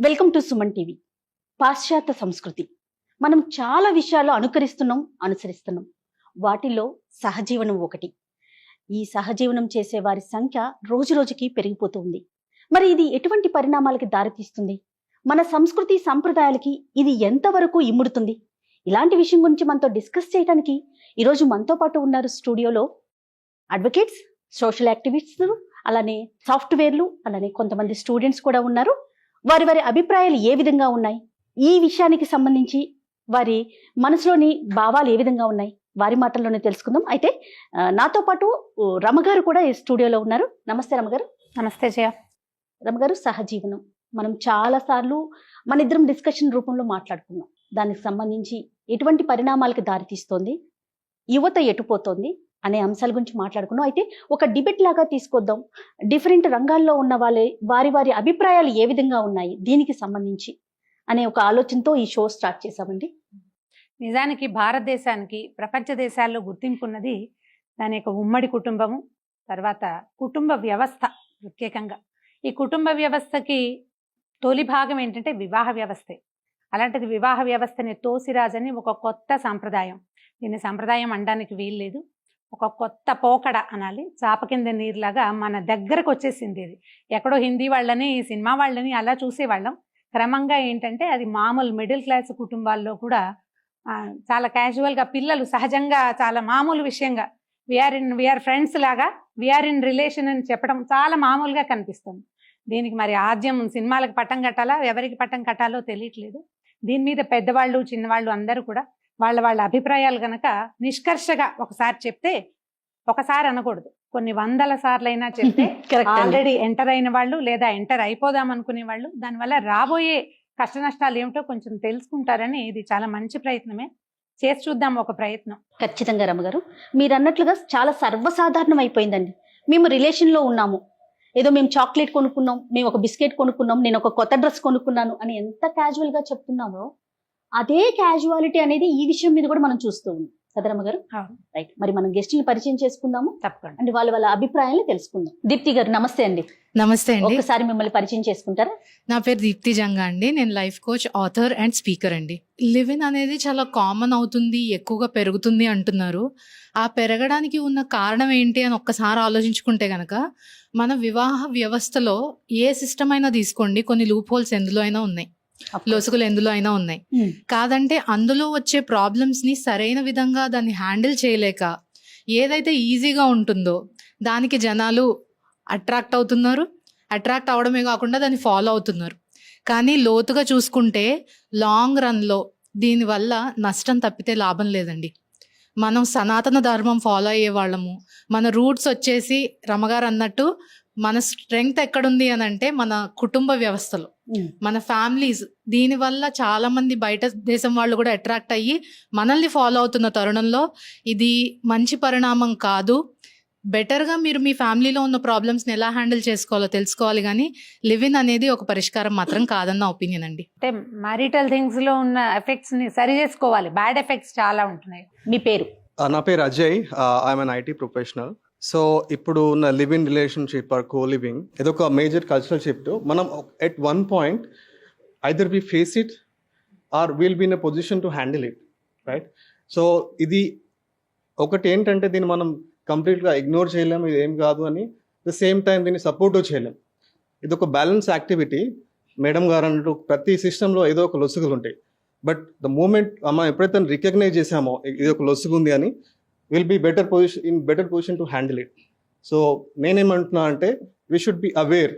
Welcome to Suman TV. పాశ్చాత్య సంస్కృతి మనం చాలా విషయాల్లో అనుసరిస్తున్నాం. వాటిలో సహజీవనం ఒకటి. ఈ సహజీవనం చేసే వారి సంఖ్య రోజు రోజుకి పెరిగిపోతుంది. మరి ఇది ఎటువంటి పరిణామాలకి దారితీస్తుంది? మన సంస్కృతి సంప్రదాయాలకి ఇది ఎంతవరకు ఇముడుతుంది? ఇలాంటి విషయం గురించి మనతో డిస్కస్ చేయడానికి ఈరోజు మనతో పాటు ఉన్నారు స్టూడియోలో అడ్వకేట్స్, సోషల్ యాక్టివిస్టులు, అలానే సాఫ్ట్వేర్లు, అలానే కొంతమంది స్టూడెంట్స్ కూడా ఉన్నారు. వారి వారి అభిప్రాయాలు ఏ విధంగా ఉన్నాయి, ఈ విషయానికి సంబంధించి వారి మనసులోని భావాలు ఏ విధంగా ఉన్నాయి, వారి మాటల్లోనే తెలుసుకుందాం. అయితే నాతో పాటు రమగారు కూడా ఈ స్టూడియోలో ఉన్నారు. నమస్తే రమగారు. నమస్తే జయ. రమగారు, సహజీవనం మనం చాలా సార్లు మన ఇద్దరం డిస్కషన్ రూపంలో మాట్లాడుకున్నాం. దానికి సంబంధించి ఎటువంటి పరిణామాలకి దారితీస్తోంది, యువత ఎటుపోతోంది అనే అంశాల గురించి మాట్లాడుకున్నాం. అయితే ఒక డిబేట్ లాగా తీసుకొద్దాం. డిఫరెంట్ రంగాల్లో ఉన్న వారి వారి అభిప్రాయాలు ఏ విధంగా ఉన్నాయి దీనికి సంబంధించి అనే ఒక ఆలోచనతో ఈ షో స్టార్ట్ చేశామండి. నిజానికి భారతదేశానికి ప్రపంచ దేశాల్లో గుర్తింపు ఉన్నది దాని యొక్క ఉమ్మడి కుటుంబము, తర్వాత కుటుంబ వ్యవస్థ. ప్రత్యేకంగా ఈ కుటుంబ వ్యవస్థకి తొలి భాగం ఏంటంటే వివాహ వ్యవస్థే. అలాంటిది వివాహ వ్యవస్థని తోసిరాజని ఒక కొత్త సాంప్రదాయం. దీన్ని సాంప్రదాయం అనడానికి వీల్లేదు, ఒక కొత్త పోకడ అనాలి. చాప కింద నీరులాగా మన దగ్గరకు వచ్చేసింది. ఇది ఎక్కడో హిందీ వాళ్ళని, సినిమా వాళ్ళని అలా చూసేవాళ్ళం. క్రమంగా ఏంటంటే అది మామూలు మిడిల్ క్లాస్ కుటుంబాల్లో కూడా చాలా క్యాజువల్గా పిల్లలు సహజంగా చాలా మామూలు విషయంగా వీఆర్ ఫ్రెండ్స్ లాగా, వీఆర్ ఇన్ రిలేషన్ అని చెప్పడం చాలా మామూలుగా కనిపిస్తుంది. దీనికి మరి ఆద్యం సినిమాలకు పట్టం కట్టాలా, ఎవరికి పట్టం కట్టాలో తెలియట్లేదు. దీని మీద పెద్దవాళ్ళు చిన్నవాళ్ళు అందరూ కూడా వాళ్ళ అభిప్రాయాలు గనక నిష్కర్షగా ఒకసారి చెప్తే, ఒకసారి అనకూడదు, కొన్ని వందల సార్లైనా చెప్తే ఆల్రెడీ ఎంటర్ అయిన వాళ్ళు లేదా ఎంటర్ అయిపోదాం అనుకునే వాళ్ళు దానివల్ల రాబోయే కష్ట నష్టాలు ఏమిటో కొంచెం తెలుసుకుంటారని ఇది చాలా మంచి ప్రయత్నమే. చేసి చూద్దాం ఒక ప్రయత్నం. ఖచ్చితంగా రమగారు, మీరు అన్నట్లుగా చాలా సర్వసాధారణం అయిపోయిందండి. మేము రిలేషన్లో ఉన్నాము, ఏదో మేము చాక్లెట్ కొనుక్కున్నాం, మేము ఒక బిస్కెట్ కొనుక్కున్నాం, నేను ఒక కొత్త డ్రెస్ కొనుక్కున్నాను అని ఎంత క్యాజువల్గా చెప్తున్నామో అదే క్యాజువాలిటీ అనేది ఈ విషయం మీద కూడా మనం చూస్తూ ఉన్నాం కదా రమగారు. రైట్, మరి మనం గెస్ట్ని పరిచయం చేసుకుందాము. తప్పకుండా. అంటే వాళ్ళ అభిప్రాయాలను తెలుసుకుందాం. దీప్తి గారు నమస్తే అండి. నమస్తే అండి. ఒకసారి మిమ్మల్ని పరిచయం చేసుకుంటారా? నా పేరు దీప్తి జంగా అండి. నేను life coach, author and speaker అండి. లివ్ ఇన్ అనేది చాలా కామన్ అవుతుంది, ఎక్కువగా పెరుగుతుంది అంటున్నారు. ఆ పెరగడానికి ఉన్న కారణం ఏంటి అని ఒక్కసారి ఆలోచించుకుంటే గనక మన వివాహ వ్యవస్థలో ఏ సిస్టమ్ అయినా తీసుకోండి, కొన్ని లూప్ హోల్స్ ఎందులో అయినా ఉన్నాయి, లొసుగులు ఎందులో అయినా ఉన్నాయి. కాదంటే అందులో వచ్చే ప్రాబ్లమ్స్ ని సరైన విధంగా దాన్ని హ్యాండిల్ చేయలేక ఏదైతే ఈజీగా ఉంటుందో దానికి జనాలు అట్రాక్ట్ అవుతున్నారు. అట్రాక్ట్ అవడమే కాకుండా దాన్ని ఫాలో అవుతున్నారు. కానీ లోతుగా చూసుకుంటే లాంగ్ రన్లో దీనివల్ల నష్టం తప్పితే లాభం లేదండి. మనం సనాతన ధర్మం ఫాలో అయ్యే వాళ్ళము, మన రూట్స్ వచ్చేసి రమగారు అన్నట్టు మన స్ట్రెంగ్త్ ఎక్కడుంది అని అంటే మన కుటుంబ వ్యవస్థలో, మన ఫ్యామిలీస్. దీనివల్ల చాలా మంది బయట దేశం వాళ్ళు కూడా అట్రాక్ట్ అయ్యి మనల్ని ఫాలో అవుతున్న తరుణంలో ఇది మంచి పరిణామం కాదు. బెటర్గా మీరు మీ ఫ్యామిలీలో ఉన్న ప్రాబ్లమ్స్ని ఎలా హ్యాండిల్ చేసుకోవాలో తెలుసుకోవాలి, కానీ లివ్ ఇన్ అనేది ఒక పరిష్కారం మాత్రం కాదన్న ఒపీనియన్ అండి. అంటే మ్యారిటల్ థింగ్స్ లో ఉన్న ఎఫెక్ట్స్ ని సరి చేసుకోవాలి. బ్యాడ్ ఎఫెక్ట్స్ చాలా ఉంటున్నాయి. మీ పేరు? నా పేరు Ajay. I'm an IT professional. So ఇప్పుడు ఉన్న live in relationship or co living ఇది ఒక మేజర్ కల్చరల్ షిఫ్ట్. మనం at one point either we face it or will be in a position to handle it, right? So ఇది ఒకటి ఏంటంటే దీన్ని మనం కంప్లీట్గా ఇగ్నోర్ చేయలేము, ఇది ఏం కాదు అని. ద సేమ్ టైం దీన్ని సపోర్ట్ చేయలేం. ఇది ఒక బ్యాలెన్స్ యాక్టివిటీ. మేడం గారు అన్నట్టు ప్రతి సిస్టంలో ఏదో ఒక లొసుగులు ఉంటాయి. బట్ ద మూమెంట్ మనం ఎప్పుడైతే రికగ్నైజ్ చేసామో ఇది ఒక లొసుగు ఉంది అని, will be better position to handle it. So నేనేమంటున్నా అంటే we should be aware.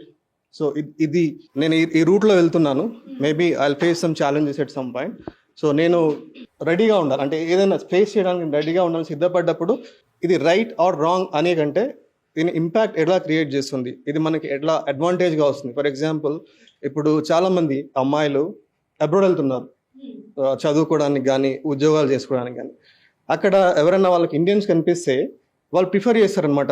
So ఇది నేను ఈ రూట్లో వెళ్తున్నాను. Maybe I will face some challenges at some point. So నేను రెడీగా ఉండాలి, అంటే ఏదైనా ఫేస్ చేయడానికి రెడీగా ఉండాలని సిద్ధపడ్డప్పుడు ఇది రైట్ ఆర్ రాంగ్ అనే కంటే దీని ఇంపాక్ట్ ఎట్లా క్రియేట్ చేస్తుంది, ఇది మనకి ఎట్లా అడ్వాంటేజ్గా వస్తుంది. ఫర్ ఎగ్జాంపుల్, ఇప్పుడు చాలామంది అమ్మాయిలు అబ్రాడ్ వెళ్తున్నారు చదువుకోవడానికి కానీ ఉద్యోగాలు చేసుకోవడానికి కానీ. అక్కడ ఎవరైనా వాళ్ళకి ఇండియన్స్ కనిపిస్తే వాళ్ళు ప్రిఫర్ చేస్తారనమాట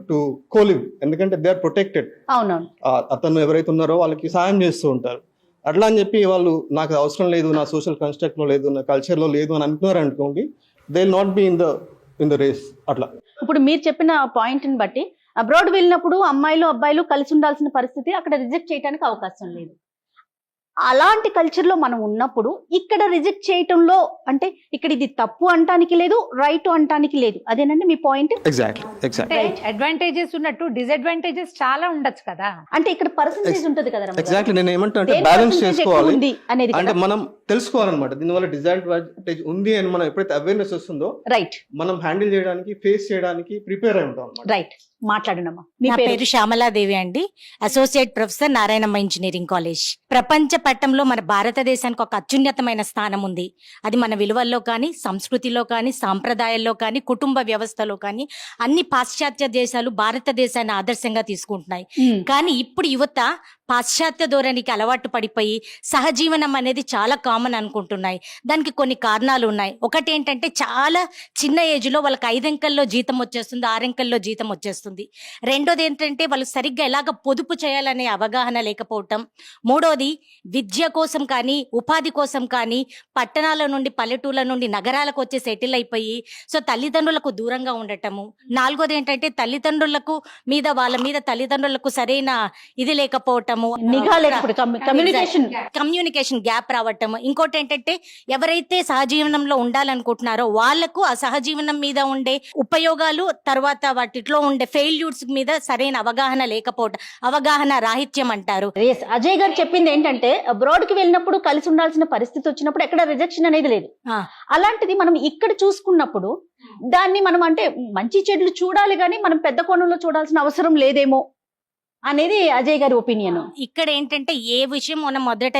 టు కోలివ్, ఎందుకంటే దే ఆర్ ప్రొటెక్టెడ్. అవునవును. అతను ఎవరైతే ఉన్నారో వాళ్ళకి సాయం చేస్తూ ఉంటారు. అట్లా అని చెప్పి వాళ్ళు నాకు అవసరం లేదు, నా సోషల్ కన్స్ట్రక్ట్లో లేదు, నా కల్చర్లో లేదు అని అనుకున్నారు అనుకోండి, they will not be in the race. అట్లా ఇప్పుడు మీరు చెప్పిన పాయింట్ని బట్టి అబ్రాడ్ వెళ్ళినప్పుడు అమ్మాయిలు అబ్బాయిలు కలిసి ఉండాల్సిన పరిస్థితి అక్కడ రిజెక్ట్ చేయడానికి అవకాశం లేదు. అలాంటి కల్చర్లో మనం ఉన్నప్పుడు ఇక్కడ రిజెక్ట్ చేయటంలో అంటే ఇక్కడ ఇది తప్పు అంటానికి లేదు, రైట్ అంటానికి లేదు. అదేనండి మీ పాయింట్? ఎగ్జాక్ట్లీ అడ్వాంటేజెస్ ఉన్నట్టు డిసడ్వాంటేజెస్ చాలా ఉండొచ్చు కదా. అంటే ఇక్కడ పర్సంటేజ్ ఉంటుంది కదా ఎగ్జాక్ట్లీ నేను ఏమంటా బ్యాలెన్స్ చేసుకోవాలి ఉంది అనేది అంటే మనం తెలుసుకోవాలన్నమాట. దీనివల్ల డిసడ్వాంటేజ్ ఉంది అని మనం ఎప్పుడైతే అవేర్నెస్ వస్తుందో రైట్ మనం హ్యాండిల్ చేయడానికి, ఫేస్ చేయడానికి ప్రిపేర్ అయి ఉంటాం అన్నమాట. రైట్. మాట్లాడనమ్మా. మీ నా పేరు? పేరు శ్యామలాదేవి అండి, associate professor Narayanamma engineering college. ప్రపంచ పట్టంలో మన భారతదేశానికి ఒక అత్యున్నతమైన స్థానం ఉంది. అది మన విలువల్లో కానీ, సంస్కృతిలో కానీ, సాంప్రదాయాల్లో కానీ, కుటుంబ వ్యవస్థలో కానీ అన్ని పాశ్చాత్య దేశాలు భారతదేశాన్ని ఆదర్శంగా తీసుకుంటున్నాయి. కానీ ఇప్పుడు యువత పాశ్చాత్య ధోరణికి అలవాటు పడిపోయి సహజీవనం అనేది చాలా కామన్ అనుకుంటున్నాయి. దానికి కొన్ని కారణాలు ఉన్నాయి. ఒకటి ఏంటంటే చాలా చిన్న ఏజ్ లో వాళ్ళకి 5 అంకెల్లో జీతం వచ్చేస్తుంది, 6 అంకెల్లో జీతం వచ్చేస్తుంది. రెండోది ఏంటంటే వాళ్ళు సరిగ్గా ఎలాగ పొదుపు చేయాలనే అవగాహన లేకపోవటం. మూడోది విద్య కోసం కానీ, ఉపాధి కోసం కానీ పట్టణాల నుండి, పల్లెటూళ్ళ నుండి నగరాలకు వచ్చి సెటిల్ అయిపోయి సో తల్లిదండ్రులకు దూరంగా ఉండటము. నాలుగోది ఏంటంటే తల్లిదండ్రులకు మీద వాళ్ళ మీద తల్లిదండ్రులకు సరైన ఇది లేకపోవటము, నిఘా లేకపోతే కమ్యూనికేషన్ గ్యాప్ రావటం. ఇంకోటి ఏంటంటే ఎవరైతే సహజీవనంలో ఉండాలనుకుంటున్నారో వాళ్లకు ఆ సహజీవనం మీద ఉండే ఉపయోగాలు, తర్వాత వాటిలో ఉండే ఫెయిల్యూర్స్ మీద సరైన అవగాహన లేకపోవటం, అవగాహన రాహిత్యం అంటారు. Yes, అజయ్ గారు చెప్పింది ఏంటంటే అబ్రాడ్ కి వెళ్ళినప్పుడు కలిసి ఉండాల్సిన పరిస్థితి వచ్చినప్పుడు ఎక్కడ రిజెక్షన్ అనేది లేదు. ఆ. అలాంటిది మనం ఇక్కడ చూసుకున్నప్పుడు దాన్ని మనం అంటే మంచి చెడులు చూడాలి కానీ మనం పెద్ద కోణంలో చూడాల్సిన అవసరం లేదేమో అనేది అజయ్ గారి ఒపీనియన్. ఇక్కడ ఏంటంటే ఏ విషయం మనం మొదట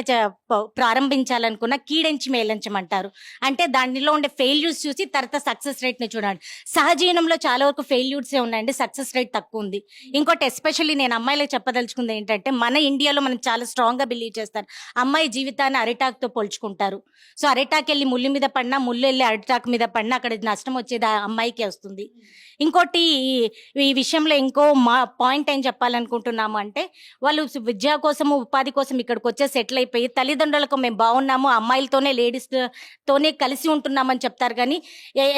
ప్రారంభించాలనుకున్నా కీడెంచి మేలించమంటారు. అంటే దానిలో ఉండే ఫెయిల్యూర్స్ చూసి తర్వాత సక్సెస్ రేట్ ని చూడండి. సహజీవనంలో చాలా వరకు ఫెయిల్యూర్సే ఉన్నాయండి, సక్సెస్ రేట్ తక్కువ ఉంది. ఇంకోటి ఎస్పెషల్లీ నేను అమ్మాయిలకు చెప్పదలుచుకుంది ఏంటంటే మన ఇండియాలో మనం చాలా స్ట్రాంగ్ గా బిలీవ్ చేస్తారు. అమ్మాయి జీవితాన్ని అరిటాక్తో పోల్చుకుంటారు. సో అరిటాక్ వెళ్ళి ముళ్ళు మీద పడినా, ముళ్ళు వెళ్ళి అరిటాక్ మీద పడినా అక్కడ నష్టం వచ్చేది ఆ అమ్మాయికే వస్తుంది. ఇంకోటి ఈ విషయంలో ఇంకో పాయింట్ ఏం చెప్పాలనుకుంటున్నాము అంటే వాళ్ళు విద్య కోసము, ఉపాధి కోసం ఇక్కడికి వచ్చే సెటిల్ అయిపోయి తల్లిదండ్రులకు మేము బాగున్నాము, అమ్మాయిలతోనే లేడీస్ తోనే కలిసి ఉంటున్నామని చెప్తారు. కానీ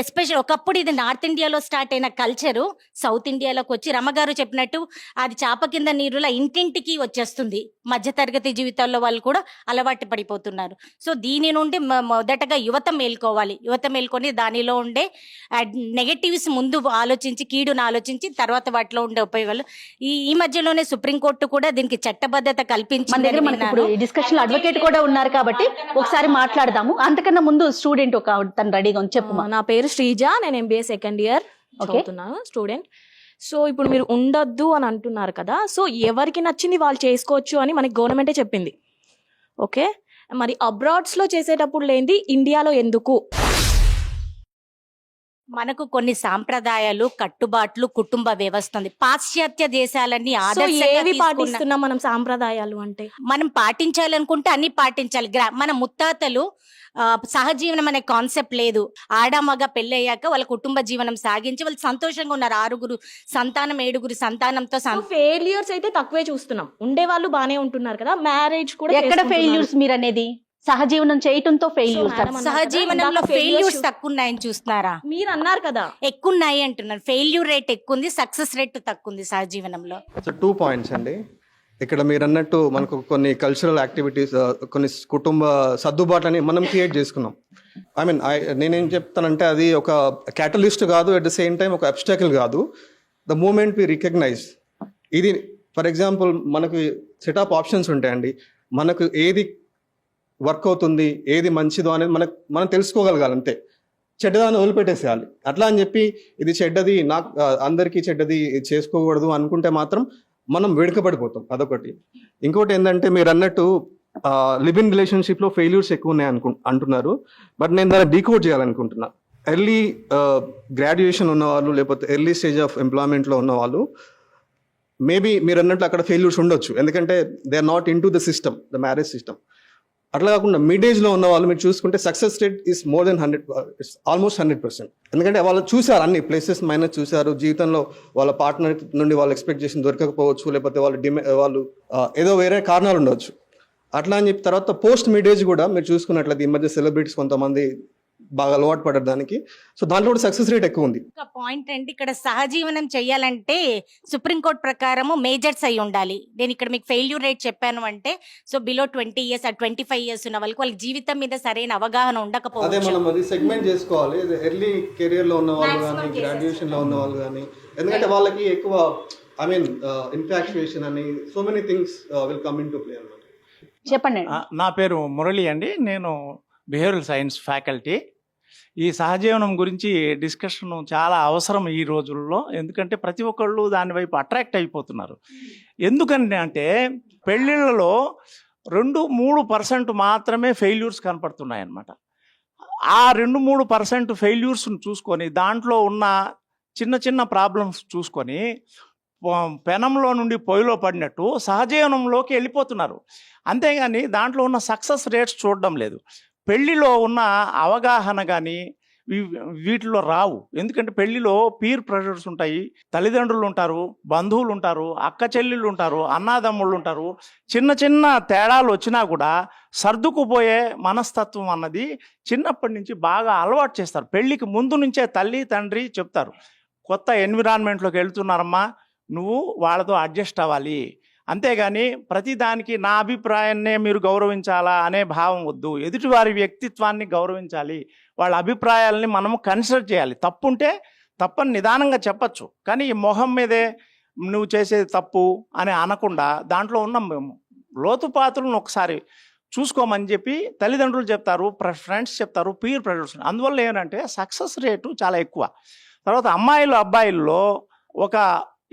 ఎస్పెషల్ ఒకప్పుడు ఇది నార్త్ ఇండియాలో స్టార్ట్ అయిన కల్చరు సౌత్ ఇండియాలోకి వచ్చి రమ్మగారు చెప్పినట్టు అది చాప కింద నీరులా ఇంటింటికి వచ్చేస్తుంది. మధ్యతరగతి జీవితాల్లో వాళ్ళు కూడా అలవాటు పడిపోతున్నారు. సో దీని నుండి మొదటగా యువత మేల్కోవాలి. యువత మేల్కొని దానిలో ఉండే నెగటివ్స్ ముందు ఆలోచించి, కీడును ఆలోచించి తర్వాత వాటిలో ఉండే ఉపయోగాలు. ఈ మధ్యలోనే సుప్రీంకోర్టు కూడా దీనికి చట్టబద్ధత మన దగ్గర కల్పించింది. మనకి ఇప్పుడు డిస్కషన్ అడ్వకేట్ కూడా ఉన్నారు కాబట్టి ఒకసారి మాట్లాడదాము. అంతకన్నా ముందు స్టూడెంట్ ఒక తను రెడీగా ఉంది. చెప్పు. నా పేరు శ్రీజ, నేను MBA సెకండ్ ఇయర్ Okay. చదువుతున్నాను, స్టూడెంట్. సో ఇప్పుడు మీరు ఉండొద్దు అని అంటున్నారు కదా, సో ఎవరికి నచ్చింది వాళ్ళు చేసుకోవచ్చు అని మనకి గవర్నమెంటే చెప్పింది. ఓకే, మరి అబ్రాడ్స్లో చేసేటప్పుడు లేనిది ఇండియాలో ఎందుకు? మనకు కొన్ని సాంప్రదాయాలు, కట్టుబాట్లు, కుటుంబ వ్యవస్థ ఉంది. పాశ్చాత్య దేశాలన్నీ సో ఆదర్శంగా ఏవి తీసుకున్న- పాటిస్తున్నాం మనం సాంప్రదాయాలు అంటే? మనం పాటించాలనుకుంటే అన్ని పాటించాలి. మన ముత్తాతలు సహజీవనం అనే కాన్సెప్ట్ లేదు. ఆడమగ పెళ్ళయ్యాక వాళ్ళ కుటుంబ జీవనం సాగించి వాళ్ళు సంతోషంగా ఉన్నారు. 6 సంతానం, 7 సంతానంతో ఫెయిల్యూర్స్ అయితే తక్కువే చూస్తున్నాం, ఉండే వాళ్ళు బానే ఉంటున్నారు కదా. మ్యారేజ్ కూడా ఎక్కడ చేసుకుంటున్నారు. ఫెయిల్యూర్స్ మీరు అనేది? సహజీవనం చేయటంతో ఫెయిల్యూర్స్. madam అన్నారు సహజీవనంలో కదా, ఫెయిల్యూర్స్ failures తక్కువ ఉన్నాయని చూస్తున్నారా? మీరు అన్నారు కదా. ఎక్కువ ఉన్నాయి అంటున్నారు. ఫెయిల్యూర్ రేట్ ఎక్కువ ఉంది, సక్సెస్ రేట్ తక్కువ ఉంది సహజీవనంలో. సో 2 పాయింట్స్ అండి. ఇక్కడ మీరు అన్నట్టు మనకు కొన్ని కల్చరల్ యాక్టివిటీస్, కొన్ని కుటుంబ సర్దుబాట్లని మనం క్రియేట్ చేసుకున్నాం. నేనేం చెప్తానంటే అది ఒక క్యాటలిస్ట్ కాదు, అట్ ద సేమ్ టైం ఒక అబ్స్టాకిల్ కాదు. ద మూమెంట్ వి రికగ్నైజ్ ఇది, ఫర్ ఎగ్జాంపుల్ మనకు సెట్ ఆఫ్ ఆప్షన్స్ ఉంటాయండి. మనకు ఏది వర్క్ అవుతుంది, ఏది మంచిదో అనేది మనం తెలుసుకోగలగాలి. అంతే, చెడ్డదాన్ని వదిలిపెట్టేసేయాలి. అట్లా అని చెప్పి ఇది చెడ్డది, నాకు అందరికీ చెడ్డది చేసుకోకూడదు అనుకుంటే మాత్రం మనం వెనుకబడిపోతాం. అదొకటి. ఇంకోటి ఏంటంటే మీరు అన్నట్టు లివ్ ఇన్ రిలేషన్షిప్లో ఫెయిల్యూర్స్ ఎక్కువ ఉన్నాయి అంటున్నారు. బట్ నేను దాన్ని డీకోడ్ చేయాలనుకుంటున్నా. ఎర్లీ గ్రాడ్యుయేషన్ ఉన్నవాళ్ళు, లేకపోతే ఎర్లీ స్టేజ్ ఆఫ్ ఎంప్లాయ్మెంట్లో ఉన్నవాళ్ళు మేబీ మీరు అన్నట్లు అక్కడ ఫెయిల్యూర్స్ ఉండొచ్చు. ఎందుకంటే they are not in to the system, the marriage system. అట్లా కాకుండా మిడ్ ఏజ్లో ఉన్న వాళ్ళు మీరు చూసుకుంటే success rate is more than 100, almost 100%. ఎందుకంటే వాళ్ళు చూసారు, అన్ని ప్లేసెస్ మైనస్ చూసారు. జీవితంలో వాళ్ళ పార్ట్నర్ నుండి వాళ్ళు ఎక్స్పెక్టేషన్ దొరకకపోవచ్చు, లేకపోతే వాళ్ళు ఏదో వేరే కారణాలు ఉండవచ్చు. అట్లా అని చెప్పి తర్వాత పోస్ట్ మిడ్ ఏజ్ కూడా మీరు చూసుకున్నట్లయితే ఈ మధ్య సెలబ్రిటీస్ కొంతమంది బాగా అలవాటు పడడానికి. సో దాంట్లో కూడా సక్సెస్ రేట్ ఎక్కువ ఉంది. ఒక పాయింట్ అండి, ఇక్కడ సహజీవనం చేయాలంటే సుప్రీంకోర్టు ప్రకారము మేజర్స్ అయి ఉండాలి. నేను ఇక్కడ మీకు ఫెయిల్యూర్ రేట్ చెప్పాను అంటే, సో బిలో 20 ఇయర్స్ 25 ఇయర్స్ ఉన్న వాళ్ళకి జీవితం మీద సరైన అవగాహన అదే ఉండకపోవచ్చు. మనం అది సెగ్మెంట్ చేసుకోవాలి. ఎర్లీ కెరియర్ లో ఉన్న వాళ్ళు Maximum కానీ, cases. గ్రాడ్యుయేషన్ లో ఉన్న వాళ్ళు కానీ, ఎందుకంటే వాళ్ళకి ఎక్కువ ఇన్ఫాక్చుయేషన్ అని so many things will come in to play అన్నమాట. చెప్పండి. నా పేరు మురళి అండి. నేను బిహేవియరల్ సైన్స్ ఫ్యాకల్టీ. ఈ సహజీవనం గురించి డిస్కషన్ చాలా అవసరం ఈ రోజుల్లో. ఎందుకంటే ప్రతి ఒక్కళ్ళు దాని వైపు అట్రాక్ట్ అయిపోతున్నారు. ఎందుకంటే అంటే పెళ్ళిళ్ళలో 2-3% మాత్రమే ఫెయిల్యూర్స్ కనపడుతున్నాయి అన్నమాట. ఆ 2-3% ఫెయిల్యూర్స్ని చూసుకొని దాంట్లో ఉన్న చిన్న చిన్న ప్రాబ్లమ్స్ చూసుకొని పెనంలో నుండి పొయ్యిలో పడినట్టు సహజీవనంలోకి వెళ్ళిపోతున్నారు. అంతేగాని దాంట్లో ఉన్న సక్సెస్ రేట్స్ చూడడం లేదు. పెళ్లిలో ఉన్న అవగాహన కానీ వీటిలో రావు. ఎందుకంటే పెళ్లిలో పీర్ ప్రెషర్స్ ఉంటాయి, తల్లిదండ్రులు ఉంటారు, బంధువులు ఉంటారు, అక్క చెల్లెళ్ళు ఉంటారు, అన్నాదమ్ముళ్ళు ఉంటారు. చిన్న చిన్న తేడాలు వచ్చినా కూడా సర్దుకుపోయే మనస్తత్వం అన్నది చిన్నప్పటి నుంచి బాగా అలవాటు చేస్తారు. పెళ్లికి ముందు నుంచే తల్లి తండ్రి చెప్తారు, కొత్త ఎన్విరాన్మెంట్లోకి వెళ్తున్నారమ్మా, నువ్వు వాళ్ళతో అడ్జస్ట్ అవ్వాలి. అంతేగాని ప్రతిదానికి నా అభిప్రాయాన్నే మీరు గౌరవించాలా అనే భావం వద్దు. ఎదుటివారి వ్యక్తిత్వాన్ని గౌరవించాలి, వాళ్ళ అభిప్రాయాలని మనము కన్సిడర్ చేయాలి. తప్పుంటే తప్పని నిదానంగా చెప్పచ్చు, కానీ ఈ మొహం మీదే నువ్వు చేసేది తప్పు అని అనకుండా దాంట్లో ఉన్న లోతుపాతులను ఒకసారి చూసుకోమని చెప్పి తల్లిదండ్రులు చెప్తారు, ఫ్రెండ్స్ చెప్తారు, పీర్ ప్రెషర్స్. అందువల్ల ఏంటంటే సక్సెస్ రేటు చాలా ఎక్కువ. తర్వాత అమ్మాయిలు అబ్బాయిల్లో ఒక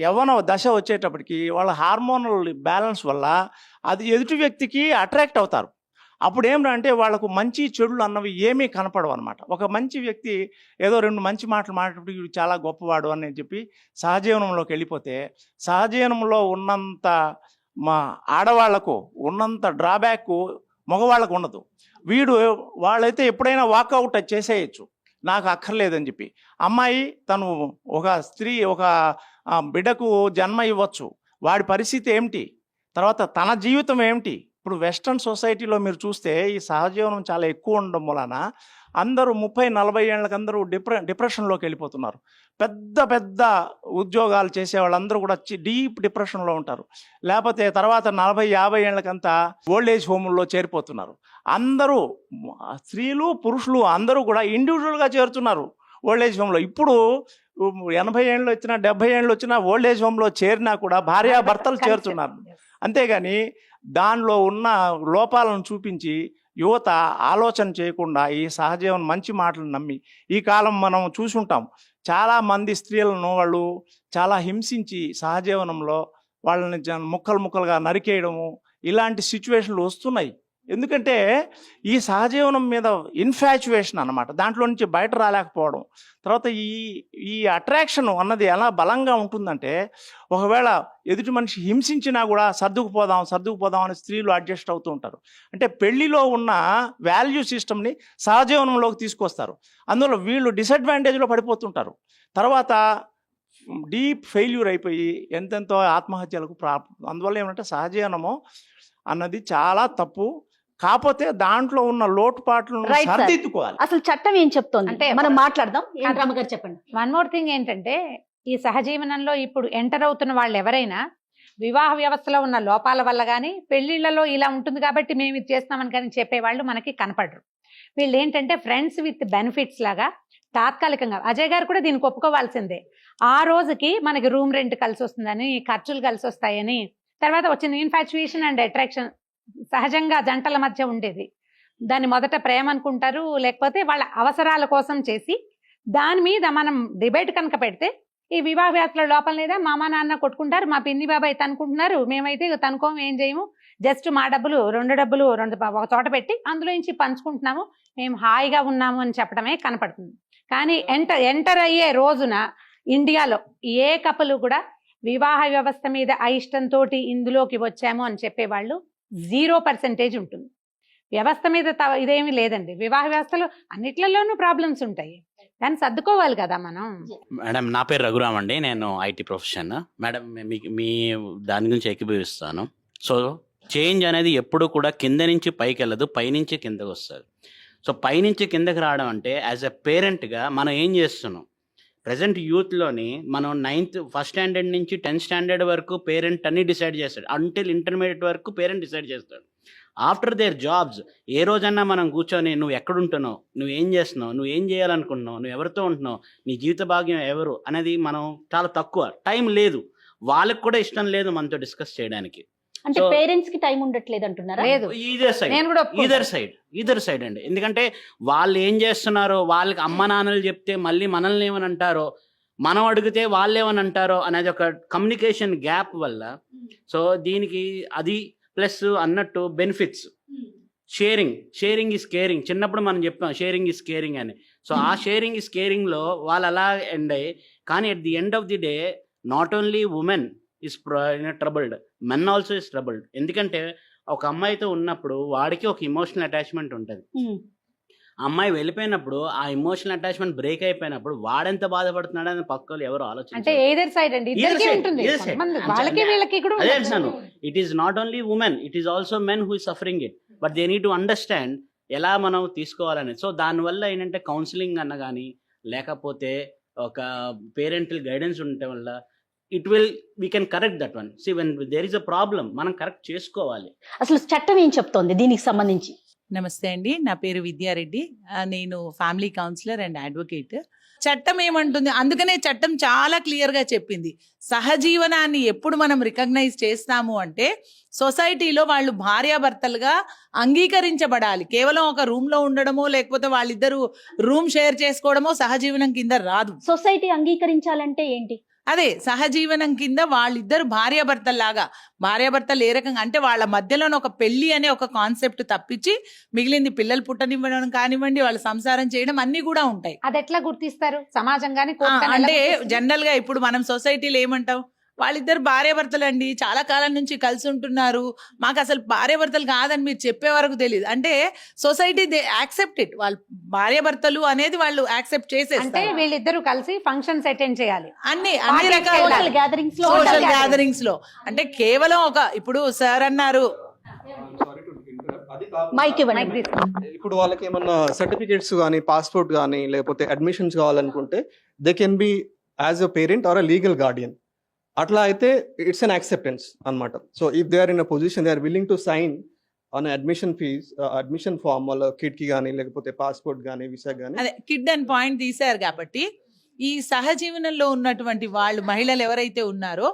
యవ్వన దశ వచ్చేటప్పటికి వాళ్ళ హార్మోనల్ బ్యాలెన్స్ వల్ల అది ఎదుటి వ్యక్తికి అట్రాక్ట్ అవుతారు. అప్పుడు ఏమిటంటే వాళ్ళకు మంచి చెడులు అన్నవి ఏమీ కనపడవు అనమాట. ఒక మంచి వ్యక్తి ఏదో 2 మంచి మాటలు మాట్లాడేటప్పుడు వీడు చాలా గొప్పవాడు అని చెప్పి సహజీవనంలోకి వెళ్ళిపోతే, సహజీవనంలో ఉన్నంత మా ఆడవాళ్లకు ఉన్నంత డ్రాబ్యాక్ మగవాళ్ళకు ఉండదు. వాళ్ళైతే ఎప్పుడైనా వాకౌట్ చేసేయచ్చు, నాకు అక్కర్లేదని చెప్పి. అమ్మాయి తను ఒక స్త్రీ ఒక బిడ్డకు జన్మ ఇవ్వచ్చు, వాడి పరిస్థితి ఏమిటి, తర్వాత తన జీవితం ఏమిటి. ఇప్పుడు వెస్ట్రన్ సొసైటీలో మీరు చూస్తే ఈ సహజీవనం చాలా ఎక్కువ ఉండడం వలన అందరూ 30-40 ఏళ్ళకి అందరూ డిప్రెషన్లోకి వెళ్ళిపోతున్నారు. పెద్ద పెద్ద ఉద్యోగాలు చేసే వాళ్ళందరూ కూడా డీప్ డిప్రెషన్లో ఉంటారు. లేకపోతే తర్వాత 40-50 ఏళ్ళకంతా ఓల్డ్ ఏజ్ హోముల్లో చేరిపోతున్నారు. అందరూ స్త్రీలు పురుషులు అందరూ కూడా ఇండివిజువల్గా చేరుతున్నారు ఓల్డ్ ఏజ్ హోమ్లో. ఇప్పుడు 80 ఏళ్ళు వచ్చినా 70 ఏళ్ళు వచ్చినా ఓల్డ్ ఏజ్ హోమ్లో చేరినా కూడా భార్యాభర్తలు చేరుతున్నారు. అంతేగాని దానిలో ఉన్న లోపాలను చూపించి యువత ఆలోచన చేయకుండా ఈ సహజీవనం మంచి మాటలు నమ్మి ఈ కాలం మనం చూసుంటాం. చాలామంది స్త్రీలను వాళ్ళు చాలా హింసించి సహజీవనంలో వాళ్ళని ముక్కలుగా నరికేయడము ఇలాంటి సిచ్యువేషన్లు వస్తున్నాయి. ఎందుకంటే ఈ సహజీవనం మీద ఇన్ఫాచ్యుయేషన్ అన్నమాట, దాంట్లో నుంచి బయట రాలేకపోవడం. తర్వాత ఈ అట్రాక్షన్ అన్నది ఎలా బలంగా ఉంటుందంటే, ఒకవేళ ఎదుటి మనిషి హింసించినా కూడా సర్దుకుపోదాం అని స్త్రీలు అడ్జస్ట్ అవుతూ ఉంటారు. అంటే పెళ్లిలో ఉన్న వాల్యూ సిస్టమ్ని సహజీవనంలోకి తీసుకొస్తారు. అందువల్ల వీళ్ళు డిసడ్వాంటేజ్లో పడిపోతుంటారు. తర్వాత డీప్ ఫెయిల్యూర్ అయిపోయి ఎంతెంతో ఆత్మహత్యలకు అందువల్ల ఏమంటే సహజీవనము అన్నది చాలా తప్పు. కాకపోతే దాంట్లో ఉన్న లోటుపాట్లను Right, sir. సరిదిద్దుకోవాలి. అసలు చట్టం ఏం చెప్తోంది అంటే మనం మాట్లాడదాం. ఏం రామ గారు చెప్పండి. వన్ మోర్ థింగ్ ఏంటంటే, ఈ సహజీవనంలో ఇప్పుడు ఎంటర్ అవుతున్న వాళ్ళు ఎవరైనా వివాహ వ్యవస్థలో ఉన్న లోపాల వల్ల కానీ, పెళ్లిళ్లలో ఇలా ఉంటుంది కాబట్టి మేము ఇది చేస్తామని కానీ చెప్పేవాళ్ళు మనకి కనపడరు. వీళ్ళు ఏంటంటే ఫ్రెండ్స్ విత్ బెనిఫిట్స్ లాగా తాత్కాలికంగా, అజయ్ గారు కూడా దీనికి ఒప్పుకోవాల్సిందే, ఆ రోజుకి మనకి రూమ్ రెంట్ కలిసి వస్తుందని, ఖర్చులు కలిసి వస్తాయని, తర్వాత వచ్చిన ఇన్ఫాచ్యుయేషన్ అండ్ అట్రాక్షన్ సహజంగా జంటల మధ్య ఉండేది. దాన్ని మొదట ప్రేమ అనుకుంటారు, లేకపోతే వాళ్ళ అవసరాల కోసం చేసి దాని మీద మనం డిబేట్ కనుక పెడితే, ఈ వివాహ వ్యవస్థలో లోపం లేదా, మా అమ్మ నాన్న కొట్టుకుంటారు, మా పిన్ని బాబాయ్ తనుకుంటున్నారు, మేమైతే తనుకోము, ఏం చేయము, జస్ట్ మా డబ్బులు ఒక చోట పెట్టి అందులో నుంచి పంచుకుంటున్నాము, మేము హాయిగా ఉన్నాము అని చెప్పడమే కనపడుతుంది. కానీ ఎంటర్ అయ్యే రోజున ఇండియాలో ఏ కపులు కూడా వివాహ వ్యవస్థ మీద అయిష్టంతో ఇందులోకి వచ్చాము అని చెప్పేవాళ్ళు 0% ఉంటుంది. వ్యవస్థ మీద ఇదేమీ లేదండి. వివాహ వ్యవస్థలో అన్నిట్లలోనూ ప్రాబ్లమ్స్ ఉంటాయి, కానీ సర్దుకోవాలి కదా మనం. మేడం, నా పేరు రఘురామ్ అండి. నేను ఐటీ ప్రొఫెషన్. మేడం, మీ దాని గురించి ఏకీభవిస్తాను. సో చేంజ్ అనేది ఎప్పుడు కూడా కింద నుంచి పైకి వెళ్ళదు, పైనుంచి కిందకు వస్తుంది. సో పైనుంచి కిందకి రావడం అంటే యాజ్ ఎ పేరెంట్గా మనం ఏం చేస్తున్నాం? ప్రజెంట్ యూత్లోని మనం 9th ఫస్ట్ స్టాండర్డ్ నుంచి 10th స్టాండర్డ్ వరకు పేరెంట్ అన్ని డిసైడ్ చేస్తాడు. అంటిల్ ఇంటర్మీడియట్ వరకు పేరెంట్ డిసైడ్ చేస్తాడు. ఆఫ్టర్ దేర్ జాబ్స్ ఏ రోజన్నా మనం కూర్చొని నువ్వు ఎక్కడుంటున్నావు, నువ్వు ఏం చేస్తున్నావు, నువ్వు ఏం చేయాలనుకుంటున్నావు, నువ్వు ఎవరితో ఉంటున్నావు, నీ జీవిత భాగ్యం ఎవరు అనేది మనం చాలా తక్కువ. టైం లేదు, వాళ్ళకి కూడా ఇష్టం లేదు మనతో డిస్కస్ చేయడానికి. అంటే So- పేరెంట్స్ కి టైం ఉండట్లేదు అంటున్నారా? లేదు, ఈదర్ సైడ్ నేను కూడా ఈదర్ సైడ్ అండి. ఎందుకంటే వాళ్ళు ఏం చేస్తున్నారో, వాళ్ళకి అమ్మ నాన్నలు చెప్తే మళ్ళీ మనల్ని ఏమని అంటారో, మనం అడిగితే వాళ్ళు ఏమని అంటారో అనేది ఒక కమ్యూనికేషన్ గ్యాప్ వల్ల. సో దీనికి అది ప్లస్ అన్నట్టు బెనిఫిట్స్ షేరింగ్ ఈస్ కేరింగ్. చిన్నప్పుడు మనం చెప్పాం షేరింగ్ ఈస్ కేరింగ్ అని. సో ఆ షేరింగ్ ఈస్ కేరింగ్లో వాళ్ళు అలా ఎండ్ అయ్యి, కానీ at the end of the day not only women is troubled, men also is troubled. ఎందుకంటే ఒక అమ్మాయితో ఉన్నప్పుడు వాడికి ఒక ఇమోషనల్ అటాచ్మెంట్ ఉంటుంది. ఉమ్. అమ్మాయి వెళ్ళిపోయినప్పుడు ఆ ఇమోషనల్ అటాచ్మెంట్ బ్రేక్ అయిపోయినప్పుడు వాడెంత బాధపడుతున్నాడు అని పక్కలు ఎవరు అంటే ఆలోచించారు. ఏదర్ సైడ్ అండి, ఇద్దరికీ side, ఉంటుంది. either side. కొంతమంది I'm వాళ్ళకి saying- వీళ్ళకి కూడా అదే ఉంటుంది. అంటున్నాను, it is not only women, it is also men who is suffering it, but they need to understand ఎలా మనం తీసుకోవాలని. సో దానివల్ల ఏంటంటే కౌన్సిలింగ్ అన్న కానీ లేకపోతే ఒక పేరెంటల్ గైడెన్స్ ఉండటం వల్ల we can correct that one. See when there is a problem మనం కరెక్ట్ చేసుకోవాలి. అసలు చట్టం ఏం చెప్తోంది దీనికి సంబంధించి? నమస్తే అండి, నా పేరు విద్యారెడ్డి. నేను ఫ్యామిలీ కౌన్సిలర్ అండ్ అడ్వకేట్. చట్టం ఏమంటుంది, అందుకనే చట్టం చాలా క్లియర్గా చెప్పింది, సహజీవనాన్ని ఎప్పుడు మనం రికగ్నైజ్ చేస్తాము అంటే సొసైటీలో వాళ్ళు భార్యాభర్తలుగా అంగీకరించబడాలి. కేవలం ఒక రూమ్లో ఉండడమో లేకపోతే వాళ్ళిద్దరూ రూమ్ షేర్ చేసుకోవడమో సహజీవనం కింద రాదు. సొసైటీ అంగీకరించాలంటే ఏంటి? అదే సహజీవనం కింద వాళ్ళిద్దరు భార్యాభర్తల్లాగా, భార్యాభర్తలు ఏ రకంగా అంటే వాళ్ళ మధ్యలోనే ఒక పెళ్లి అనే ఒక కాన్సెప్ట్ తప్పించి మిగిలింది పిల్లలు పుట్టనివ్వడం కానివ్వండి, వాళ్ళ సంసారం చేయడం అన్నీ కూడా ఉంటాయి. అది ఎట్లా గుర్తిస్తారు సమాజం గానీ అంటే జనరల్ గా ఇప్పుడు మనం సొసైటీలో ఏమంటాం, వాళ్ళిద్దరు భార్యాభర్తలు అండి, చాలా కాలం నుంచి కలిసి ఉంటున్నారు, మాకు అసలు భార్యాభర్తలు కాదని మీరు చెప్పే వరకు తెలియదు. అంటే సొసైటీ దే యాక్సెప్ట్ ఇట్, వాళ్ళు భార్యాభర్తలు అనేది వాళ్ళు యాక్సెప్ట్ అంటే చేసేస్తారు. వీళ్ళిద్దరూ కలిసి ఫంక్షన్స్ అటెండ్ చేయాలి. అన్ని Parties రకాల వెళ్ళాలి. సోషల్ గ్యాదరింగ్స్ లో Social సోషల్ gathering. గ్యాదరింగ్స్ లో అంటే కేవలం ఒక ఇప్పుడు సార్ అన్నారు మైక్ ఇవ్వండి. మైక్ తీసుకో. ఇప్పుడు వాళ్ళకి ఏమన్నా సర్టిఫికేట్స్ కానీ పాస్పోర్ట్ కానీ లేకపోతే అడ్మిషన్స్ కావాలనుకుంటే they can be as a parent or a legal guardian. అట్లా అయితే ఇట్స్ అన్ యాక్సెప్టెన్స్ అన్నమాట. So if they are in a position they are willing to sign on admission fees, admission form వాళ్ళ కిడ్కి కానీ లేకపోతే passport కానీ visa కానీ. అదే కిడ్ అని పాయింట్ తీశారు కాబట్టి ఈ సహజీవనంలో ఉన్నటువంటి వాళ్ళు మహిళలు ఎవరైతే ఉన్నారో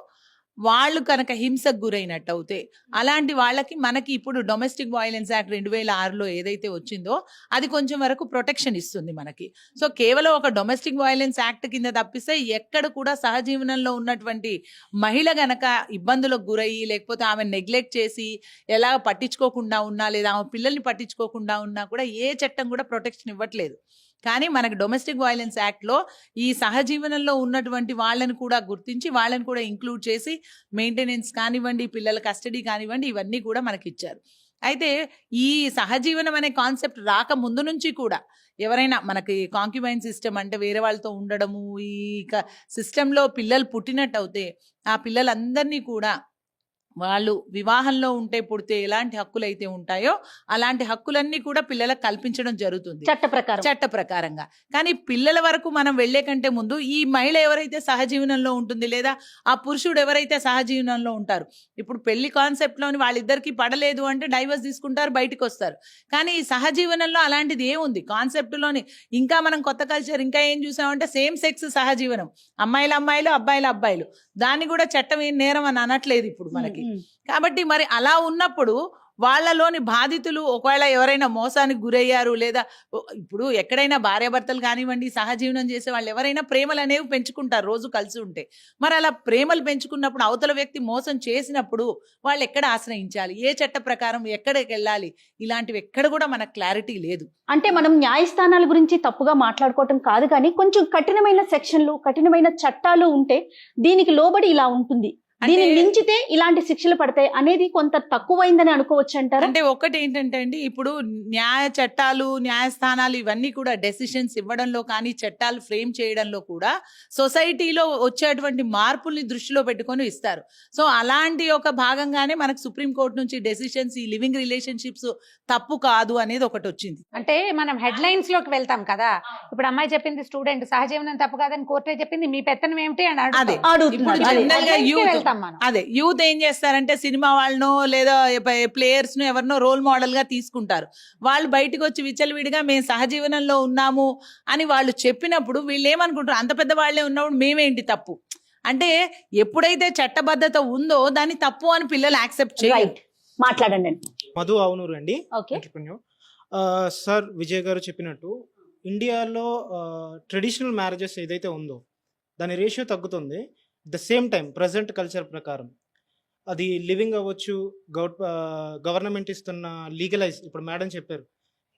వాళ్ళు కనుక హింసకు గురైనట్టు అవుతే అలాంటి వాళ్ళకి మనకి ఇప్పుడు డొమెస్టిక్ వైలెన్స్ యాక్ట్ 2006లో ఏదైతే వచ్చిందో అది కొంచెం వరకు ప్రొటెక్షన్ ఇస్తుంది మనకి. సో కేవలం ఒక డొమెస్టిక్ వైలెన్స్ యాక్ట్ కింద తప్పిస్తే ఎక్కడ కూడా సహజీవనంలో ఉన్నటువంటి మహిళ గనక ఇబ్బందులకు గురయ్యి లేకపోతే ఆమె నెగ్లెక్ట్ చేసి ఎలా పట్టించుకోకుండా ఉన్నా లేదా ఆమె పిల్లల్ని పట్టించుకోకుండా ఉన్నా కూడా ఏ చట్టం కూడా ప్రొటెక్షన్ ఇవ్వట్లేదు. కానీ మనకి డొమెస్టిక్ వైలెన్స్ యాక్ట్లో ఈ సహజీవనంలో ఉన్నటువంటి వాళ్ళని కూడా గుర్తించి వాళ్ళని కూడా ఇంక్లూడ్ చేసి మెయింటెనెన్స్ కానివ్వండి, పిల్లల కస్టడీ కానివ్వండి, ఇవన్నీ కూడా మనకి ఇచ్చారు. అయితే ఈ సహజీవనం అనే కాన్సెప్ట్ రాక ముందు నుంచి కూడా ఎవరైనా మనకి కాంక్యుబైన్ సిస్టమ్ అంటే వేరే వాళ్ళతో ఉండడము, ఈ సిస్టంలో పిల్లలు పుట్టినట్టు అవుతే ఆ పిల్లలందరినీ కూడా వాళ్ళు వివాహంలో ఉంటే పుడితే ఎలాంటి హక్కులు అయితే ఉంటాయో అలాంటి హక్కులన్నీ కూడా పిల్లలకు కల్పించడం జరుగుతుంది చట్ట ప్రకారంగా. కానీ పిల్లల వరకు మనం వెళ్లే కంటే ముందు ఈ మహిళ ఎవరైతే సహజీవనంలో ఉంటుంది లేదా ఆ పురుషుడు ఎవరైతే సహజీవనంలో ఉంటారు, ఇప్పుడు పెళ్లి కాన్సెప్ట్ లోని వాళ్ళిద్దరికి పడలేదు అంటే డైవర్స్ తీసుకుంటారు, బయటకు వస్తారు. కానీ ఈ సహజీవనంలో అలాంటిది ఏముంది కాన్సెప్ట్ లోని? ఇంకా మనం కొత్త కల్చర్ ఇంకా ఏం చూసామంటే సేమ్ సెక్స్ సహజీవనం, అమ్మాయిలు అమ్మాయిలు అబ్బాయిలు అబ్బాయిలు, దాన్ని కూడా చట్టం ఏం నేరం అని అనట్లేదు ఇప్పుడు మనకి. కాబట్టి మరి అలా ఉన్నప్పుడు వాళ్ళలోని బాధితులు ఒకవేళ ఎవరైనా మోసానికి గురయ్యారు లేదా ఇప్పుడు ఎక్కడైనా భార్యాభర్తలు కానివ్వండి సహజీవనం చేసే వాళ్ళు ఎవరైనా ప్రేమలు అనేవి పెంచుకుంటారు రోజు కలిసి ఉంటే. మరి అలా ప్రేమలు పెంచుకున్నప్పుడు అవతల వ్యక్తి మోసం చేసినప్పుడు వాళ్ళు ఎక్కడ ఆశ్రయించాలి, ఏ చట్ట ప్రకారం ఎక్కడికి వెళ్ళాలి, ఇలాంటివి ఎక్కడ కూడా మనకు క్లారిటీ లేదు. అంటే మనం న్యాయస్థానాల గురించి తప్పుగా మాట్లాడుకోవటం కాదు, కానీ కొంచెం కఠినమైన సెక్షన్లు కఠినమైన చట్టాలు ఉంటే దీనికి లోబడి ఇలా ఉంటుంది. దీన్ని అంటే- మించితే ఇలాంటి శిక్షలు పడతాయి అనేది కొంత తక్కువైందని అనుకోవచ్చు అంటారా? అంటే ఒకటి ఏంటంటే అండి, ఇప్పుడు న్యాయ చట్టాలు, న్యాయస్థానాలు ఇవన్నీ కూడా డెసిషన్స్ ఇవ్వడంలో కానీ, చట్టాలు ఫ్రేమ్ చేయడంలో కూడా సొసైటీలో వచ్చేటువంటి మార్పుల్ని దృష్టిలో పెట్టుకొని ఇస్తారు. సో అలాంటి ఒక భాగంగానే మనకు సుప్రీంకోర్టు నుంచి డెసిషన్స్, ఈ లివింగ్ రిలేషన్షిప్స్ తప్పు కాదు అనేది ఒకటి వచ్చింది. అంటే మనం హెడ్లైన్స్ లోకి వెళ్తాం కదా. ఇప్పుడు అమ్మాయి చెప్పింది స్టూడెంట్ సహజీవనం తప్పు కాదని కోర్టే చెప్పింది, మీ పెత్తనం ఏమిటి అని అదే. అడుగుతున్నారు. ఇప్పుడు అదే. జనరల్ గా Headlines కి యూత్ వెళ్తాం మనం. అదే యూత్ ఏం చేస్తారంటే సినిమా వాళ్ళనో లేదా ప్లేయర్స్ ను ఎవరినో రోల్ మోడల్ గా తీసుకుంటారు. వాళ్ళు బయటకు వచ్చి విచ్చలవిడిగా మేము సహజీవనంలో ఉన్నాము అని వాళ్ళు చెప్పినప్పుడు వీళ్ళు ఏమనుకుంటారు, అంత పెద్ద వాళ్ళే ఉన్నప్పుడు మేమేంటి తప్పు అంటే, ఎప్పుడైతే చట్టబద్ధత ఉందో దాన్ని తప్పు అని పిల్లలు యాక్సెప్ట్ చేయరు. రైట్, మాట్లాడండి. మధు అవునూరు అండి, ఓకే. ఎంటర్‌ప్రెన్యూర్. సార్ విజయ్ గారు చెప్పినట్టు ఇండియాలో ట్రెడిషనల్ మ్యారేజెస్ ఏదైతే ఉందో దాని రేషియో తగ్గుతుంది. The same time present culture ప్రకారం అది లివింగ్ అవ్వచ్చు, గవర్నమెంట్ ఇస్తున్న లీగలైజ్, ఇప్పుడు మేడం చెప్పారు,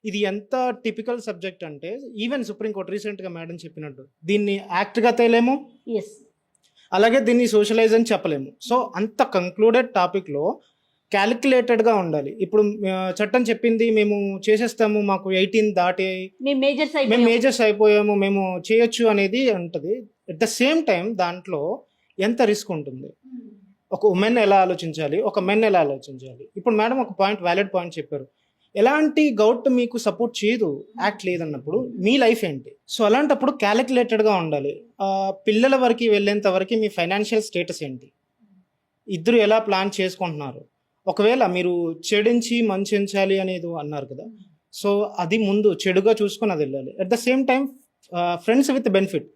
ఇది ఎంత టిపికల్ సబ్జెక్ట్ అంటే ఈవెన్ సుప్రీంకోర్టు రీసెంట్గా మేడం చెప్పినట్టు దీన్ని యాక్ట్గా తేలేము, ఎస్, అలాగే దీన్ని సోషలైజ్ అని చెప్పలేము. సో అంత కంక్లూడెడ్ టాపిక్లో క్యాలిక్యులేటెడ్గా ఉండాలి. ఇప్పుడు చట్టం చెప్పింది మేము చేసేస్తాము, మాకు 18 దాటి మేము మేజర్స్ మేము మేజర్స్ అయిపోయాము, మేము చేయొచ్చు అనేది ఉంటుంది. ఎట్ ద సేమ్ టైం దాంట్లో ఎంత రిస్క్ ఉంటుంది, ఒక ఉమెన్ ఎలా ఆలోచించాలి, ఒక మెన్ ఎలా ఆలోచించాలి. ఇప్పుడు మేడం ఒక పాయింట్, వ్యాలిడ్ పాయింట్ చెప్పారు, ఎలాంటి గౌట్ మీకు సపోర్ట్ చేయదు, యాక్ట్ లేదన్నప్పుడు మీ లైఫ్ ఏంటి. సో అలాంటప్పుడు క్యాలిక్యులేటెడ్గా ఉండాలి. పిల్లల వరకు వెళ్ళేంత వరకు మీ ఫైనాన్షియల్ స్టేటస్ ఏంటి, ఇద్దరు ఎలా ప్లాన్ చేసుకుంటున్నారు. ఒకవేళ మీరు చెడించి మంచించాలి అనేది అన్నారు కదా, సో అది ముందు చెడుగా చూసుకొని అది వెళ్ళాలి. At the same time friends with benefit,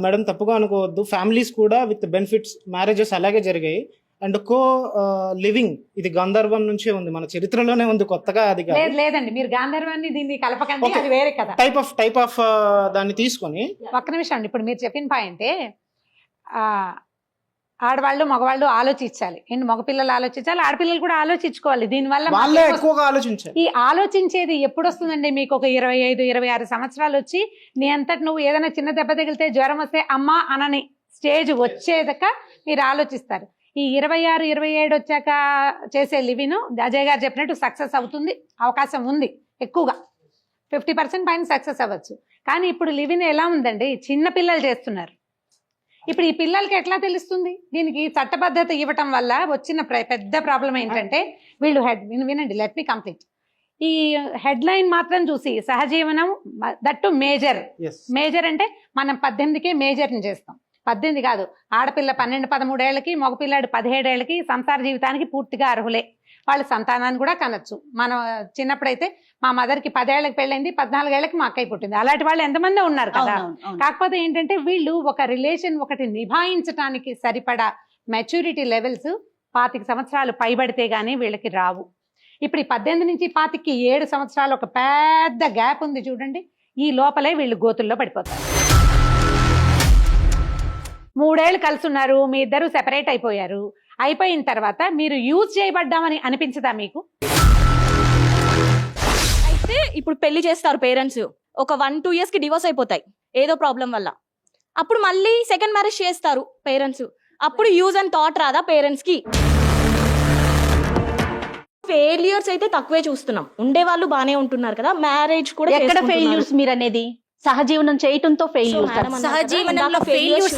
madam తప్పుగా అనుకోవద్దు, ఫ్యామిలీస్ కూడా విత్ బెనిఫిట్స్ మ్యారేజెస్ అలాగే జరిగాయి. అండ్ కో లివింగ్ ఇది గంధర్వం నుంచే ఉంది, మన చరిత్రలోనే ఉంది, కొత్తగా అది లేదు లేదండి, మీరు గాంధర్వాన్ని దీన్ని కలపకండి, Okay. అది వేరే కదా. టైప్ ఆఫ్ దాన్ని తీసుకొని. ఒక్క నిమిషం అండి, ఇప్పుడు మీరు చెప్పిన పాయింటే ఆడవాళ్ళు మగవాళ్ళు ఆలోచించాలి, ఏంటి మగపిల్లలు ఆలోచించాలి, ఆడపిల్లలు కూడా ఆలోచించుకోవాలి. దీనివల్ల వాళ్ళే ఎక్కువగా ఆలోచించాలి. ఈ ఆలోచించేది ఎప్పుడు వస్తుందండి, మీకు ఒక 25-26 సంవత్సరాలు వచ్చి నీ అంతటి నువ్వు ఏదైనా చిన్న దెబ్బ తగిలితే జ్వరం వస్తే అమ్మా అనని స్టేజ్ వచ్చేదాకా మీరు ఆలోచిస్తారు. ఈ 26-27 వచ్చాక చేసే లివిను అజయ్ గారు చెప్పినట్టు సక్సెస్ అవుతుంది, అవకాశం ఉంది, ఎక్కువగా 50% పైన సక్సెస్ అవ్వచ్చు. కానీ ఇప్పుడు లివిన్ ఎలా ఉందండి, చిన్న పిల్లలు చేస్తున్నారు. ఇప్పుడు ఈ పిల్లలకి ఎట్లా తెలుస్తుంది? దీనికి చట్టబద్ధత ఇవ్వటం వల్ల వచ్చిన పెద్ద ప్రాబ్లం ఏంటంటే, వీళ్ళు వినండి, లెట్ మీ కంప్లీట్. ఈ హెడ్లైన్ మాత్రం చూసి సహజీవనం దట్టు మేజర్ అంటే మనం 18కే మేజర్ని చేస్తాం. 18 కాదు, ఆడపిల్ల 12-13 ఏళ్ళకి, మగపిల్లాడు 17 ఏళ్ళకి సంసార జీవితానికి పూర్తిగా అర్హులే. వాళ్ళ సంతానాన్ని కూడా కనొచ్చు. మనం చిన్నప్పుడైతే మా మదర్కి 10 ఏళ్ళకి పెళ్ళైంది, 14 ఏళ్ళకి మా అక్కయ్య పుట్టింది, అలాంటి వాళ్ళు ఎంతమంది ఉన్నారు కదా. కాకపోతే ఏంటంటే వీళ్ళు ఒక రిలేషన్ ఒకటి నిభాయించడానికి సరిపడా మెచ్యూరిటీ లెవెల్స్ 25 సంవత్సరాలు పైబడితే గానీ వీళ్ళకి రావు. ఇప్పుడు ఈ 18 నుంచి 25కి 7 సంవత్సరాలు ఒక పెద్ద గ్యాప్ ఉంది చూడండి. ఈ లోపలే వీళ్ళు గోతుల్లో పడిపోతారు. 3 ఏళ్ళు కలిసి ఉన్నారు, మీ ఇద్దరు సెపరేట్ అయిపోయారు. అయిపోయిన తర్వాత మీరు యూజ్ చేయబడ్డామని అనిపించదా మీకు? అయితే ఇప్పుడు పెళ్లి చేస్తారు పేరెంట్స్, ఒక 1-2 years కి డివోర్స్ అయిపోతాయి ఏదో ప్రాబ్లం వల్ల. అప్పుడు మళ్ళీ సెకండ్ మ్యారేజ్ చేస్తారు పేరెంట్స్. అప్పుడు యూజ్ అండ్ థాట్ రాదా పేరెంట్స్ కి? ఫెయిల్యూర్స్ అయితే తక్కువే చూస్తున్నాం, ఉండే వాళ్ళు బానే ఉంటున్నారు కదా. మ్యారేజ్ కూడా ఎక్కడ ఫెయిల్యూర్స్ మీరు అనేది? సహజీవనం చేయటంతో ఫెయిల్యూర్స్. సహజీవనంలో failures